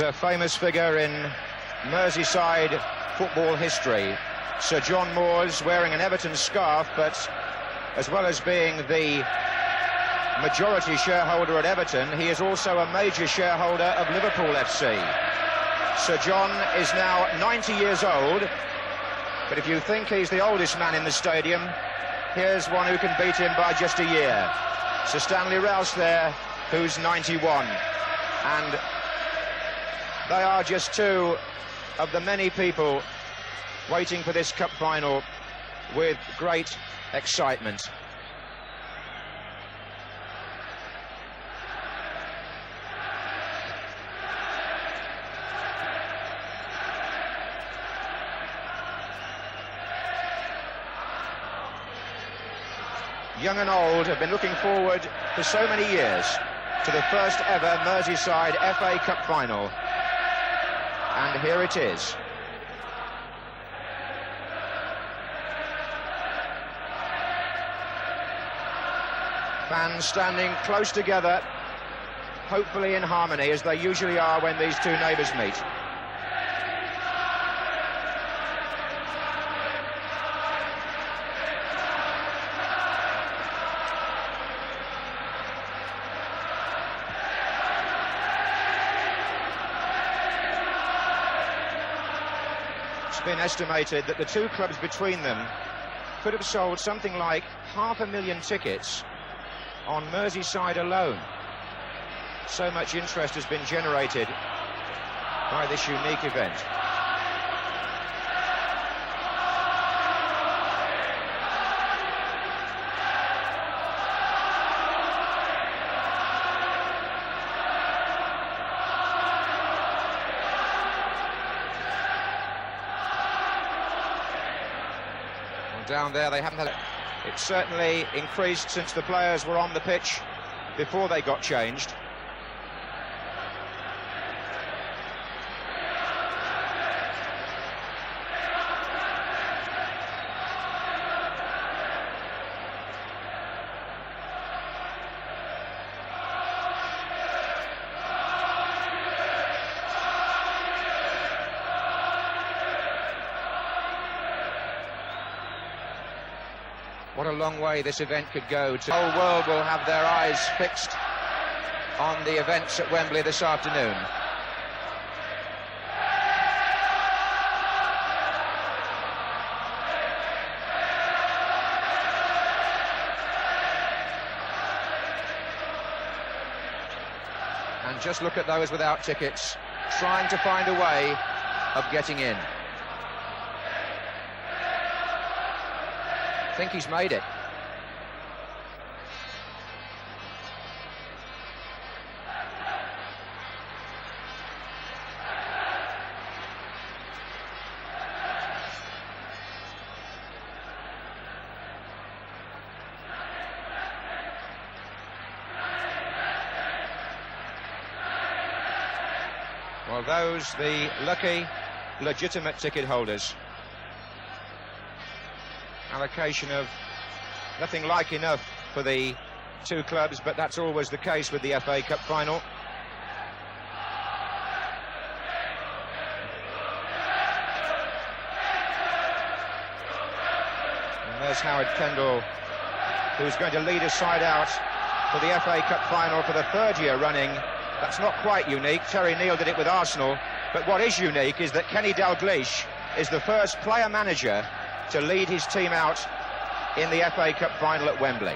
A famous figure in Merseyside football history. Sir John Moores wearing an Everton scarf, but as well as being the majority shareholder at Everton, he is also a major shareholder of Liverpool FC. Sir John is now 90 years old, but if you think he's the oldest man in the stadium, here's one who can beat him by just a year. Sir Stanley Rouse there, who's 91. And they are just two of the many people waiting for this cup final with great excitement. Young and old have been looking forward for so many years to the first ever Merseyside FA Cup final. And here it is. Fans standing close together, hopefully in harmony, as they usually are when these two neighbours meet. It's been estimated that the two clubs between them could have sold something like 500,000 tickets on Merseyside alone. So much interest has been generated by this unique event. Down there they haven't had it. It's certainly increased since the players were on the pitch before they got changed. What a long way this event could go. The whole world will have their eyes fixed on the events at Wembley this afternoon. And just look at those without tickets, trying to find a way of getting in. I think he's made it. Well, those, the lucky, legitimate ticket holders. Allocation of nothing like enough for the two clubs, but that's always the case with the FA Cup final. And there's Howard Kendall, who's going to lead his side out for the FA Cup final for the third year running. That's not quite unique. Terry Neal did it with Arsenal, but what is unique is that Kenny Dalglish is the first player-manager to lead his team out in the FA Cup final at Wembley.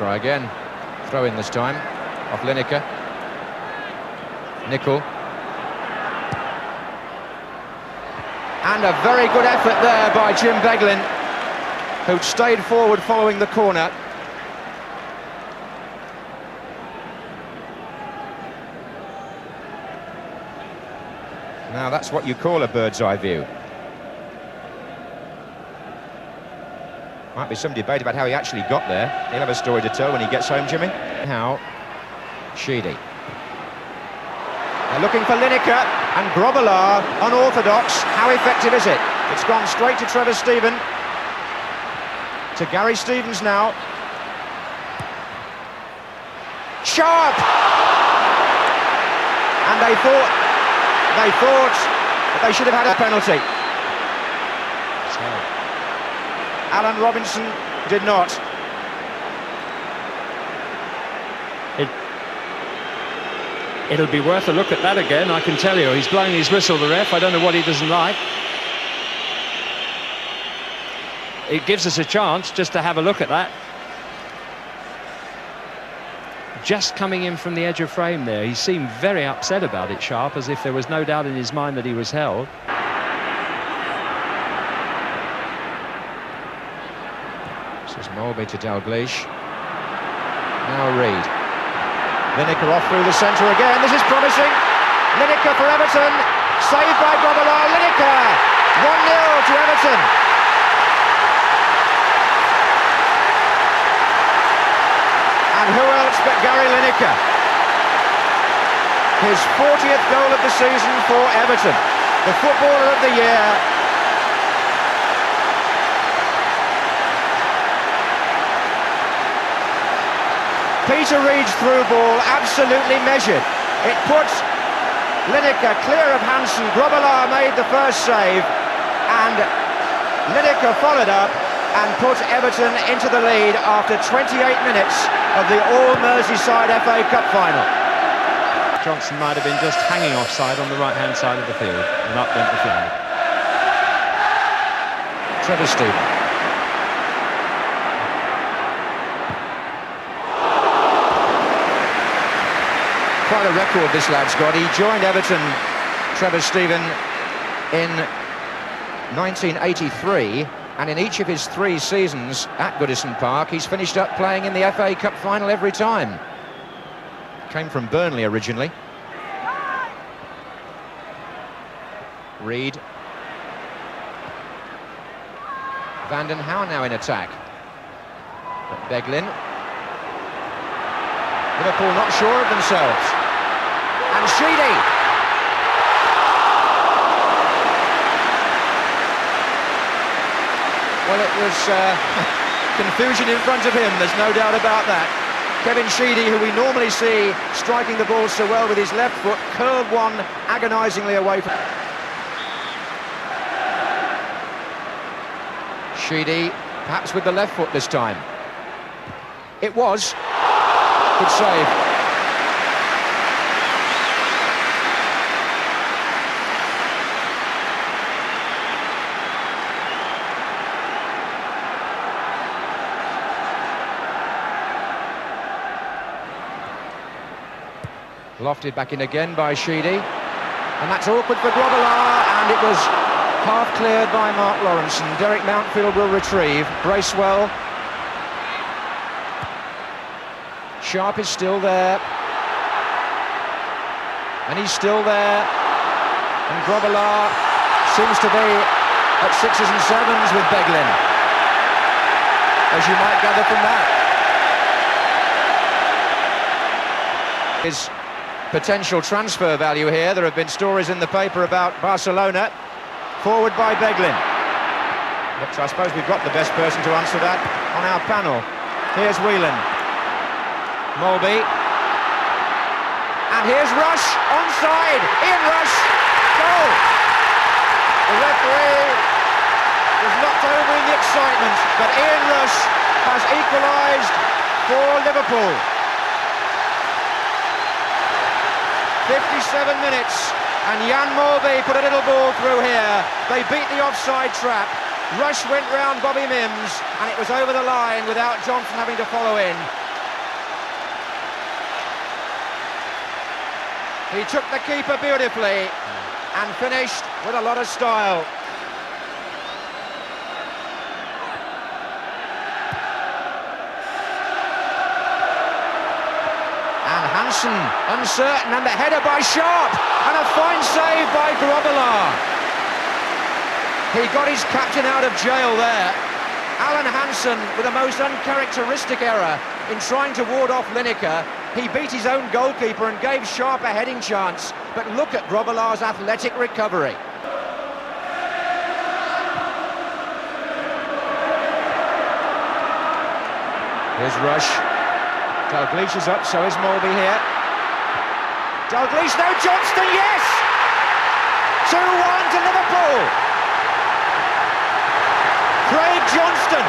Try again. Throw in this time. Off Lineker. Nickel. And a very good effort there by Jim Beglin, who'd stayed forward following the corner. Now that's what you call a bird's eye view. Might be some debate about how he actually got there. He'll have a story to tell when he gets home, Jimmy. How? Sheedy. They're looking for Lineker, and Grobbelaar, unorthodox. How effective is it? It's gone straight to Trevor Steven. To Gary Stevens now. Sharp! And they thought that they should have had a penalty. So, Alan Robinson did not. It'll be worth a look at that again, I can tell you. He's blowing his whistle, the ref. I don't know what he doesn't like. It gives us a chance just to have a look at that. Just coming in from the edge of frame there. He seemed very upset about it, Sharp, as if there was no doubt in his mind that he was held. This is Molby to Dalglish. Now Reid. Lineker off through the centre again. This is promising. Lineker for Everton. Saved by Grobbelaar. Lineker. 1-0 to Everton. And who else but Gary Lineker? His 40th goal of the season for Everton. The footballer of the year. Peter Reid's through ball, absolutely measured. It puts Lineker clear of Hansen. Grobbelaar made the first save, and Lineker followed up and put Everton into the lead after 28 minutes of the All-Merseyside FA Cup final. Johnson might have been just hanging offside on the right-hand side of the field, and up went the flag. Trevor Steven. Quite a record this lad's got. He joined Everton, Trevor Steven, in 1983, and in each of his 3 seasons at Goodison Park, he's finished up playing in the FA Cup final every time. Came from Burnley originally. Reid. Vanden Hauwe now in attack. But Beglin. Liverpool not sure of themselves. And Sheedy. Well, it was confusion in front of him, there's no doubt about that. Kevin Sheedy, who we normally see striking the ball so well with his left foot, curled one agonisingly away from... Sheedy, perhaps with the left foot this time. It was. Good save. Lofted back in again by Sheedy. And that's awkward for Grobbelaar, and it was half cleared by Mark Lawrenson. Derek Mountfield will retrieve. Bracewell. Sharp is still there. And he's still there. And Grobbelaar seems to be at 6s and 7s with Beglin, as you might gather from that. His potential transfer value here. There have been stories in the paper about Barcelona. Forward by Beglin. But I suppose we've got the best person to answer that on our panel. Here's Whelan. Molby. And here's Rush, onside. Ian Rush, goal. The referee was knocked over in the excitement, but Ian Rush has equalised for Liverpool. 57 minutes, and Jan Molby put a little ball through here. They beat the offside trap. Rush went round Bobby Mims, and it was over the line without Johnson having to follow in. He took the keeper beautifully and finished with a lot of style. Hansen, uncertain, and the header by Sharp, and a fine save by Grobbelaar. He got his captain out of jail there. Alan Hansen with a most uncharacteristic error in trying to ward off Lineker. He beat his own goalkeeper and gave Sharp a heading chance, but look at Grobbelaar's athletic recovery. Here's Rush. Dalglish is up, so is Mulby here. Dalglish, no, Johnston, yes! 2-1 to Liverpool. Craig Johnston.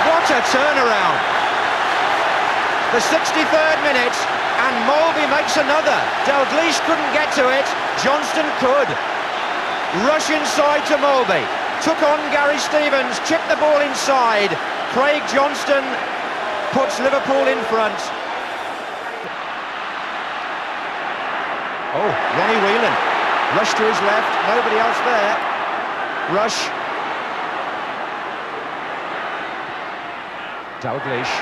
What a turnaround. The 63rd minute, and Mulby makes another. Dalglish couldn't get to it, Johnston could. Rush inside to Mulby. Took on Gary Stevens, chipped the ball inside. Craig Johnston puts Liverpool in front. Oh, Ronnie Whelan. Rush to his left, nobody else there. Rush. Dalglish.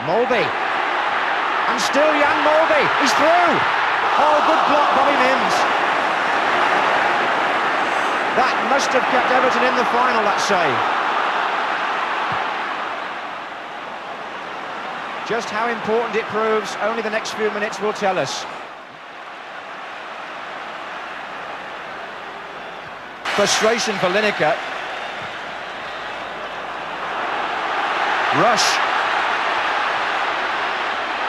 Mulby. And still Jan Mulby. He's through. Oh, good block, Bobby Mims. That must have kept Everton in the final, that save. Just how important it proves, only the next few minutes will tell us. Frustration for Lineker. Rush.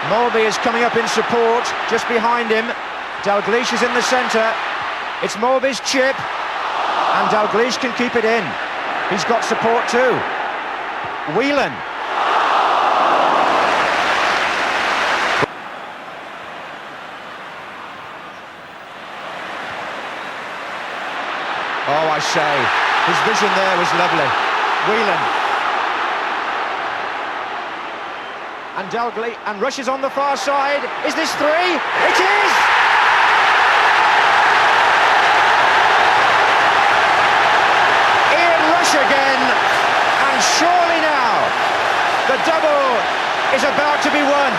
Mulby is coming up in support, just behind him. Dalglish is in the centre. It's Mulby's chip. And Dalglish can keep it in. He's got support too. Whelan. Oh, I say, his vision there was lovely. Whelan. And Dalglish, and Rush is on the far side. Is this three? It is! Again, and surely now the double is about to be won.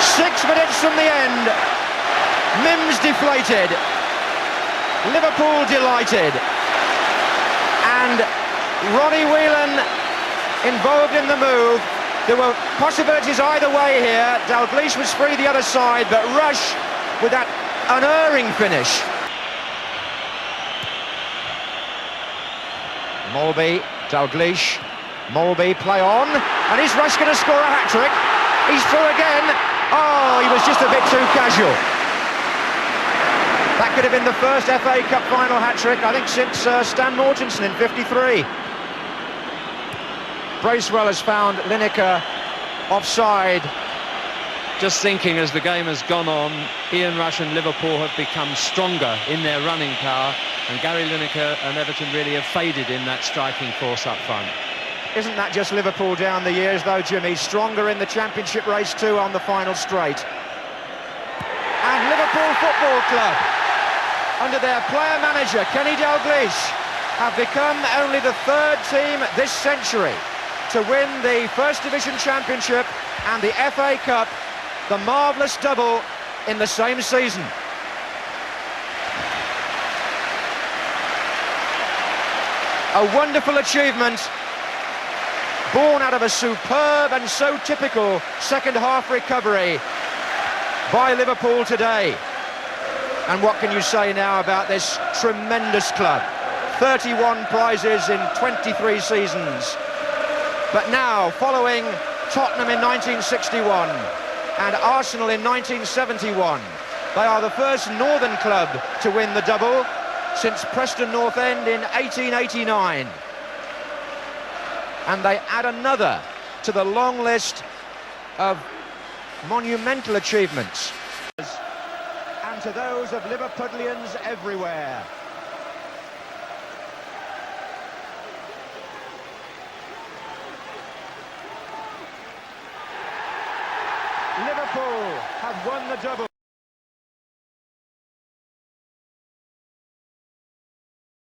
6 minutes from the end, Mims deflated, Liverpool delighted, and Ronnie Whelan involved in the move. There were possibilities either way here. Dalglish was free the other side, but Rush with that unerring finish. Mulby, Dalglish, Mulby, play on, and is Rush going to score a hat-trick? He's through again. Oh, he was just a bit too casual. That could have been the first FA Cup final hat-trick, I think, since Stan Mortensen in '53. Bracewell has found Lineker offside. Just thinking, as the game has gone on, Ian Rush and Liverpool have become stronger in their running power, and Gary Lineker and Everton really have faded in that striking force up front. Isn't that just Liverpool down the years, though, Jimmy? Stronger in the championship race too on the final straight. And Liverpool Football Club, under their player manager Kenny Dalglish, have become only the third team this century to win the First Division Championship and the FA Cup, the marvellous double in the same season. A wonderful achievement, born out of a superb and so typical second-half recovery by Liverpool today. And what can you say now about this tremendous club? 31 prizes in 23 seasons. But now, following Tottenham in 1961 and Arsenal in 1971, they are the first northern club to win the double since Preston North End in 1889. And they add another to the long list of monumental achievements. And to those of Liverpudlians everywhere. Liverpool have won the double.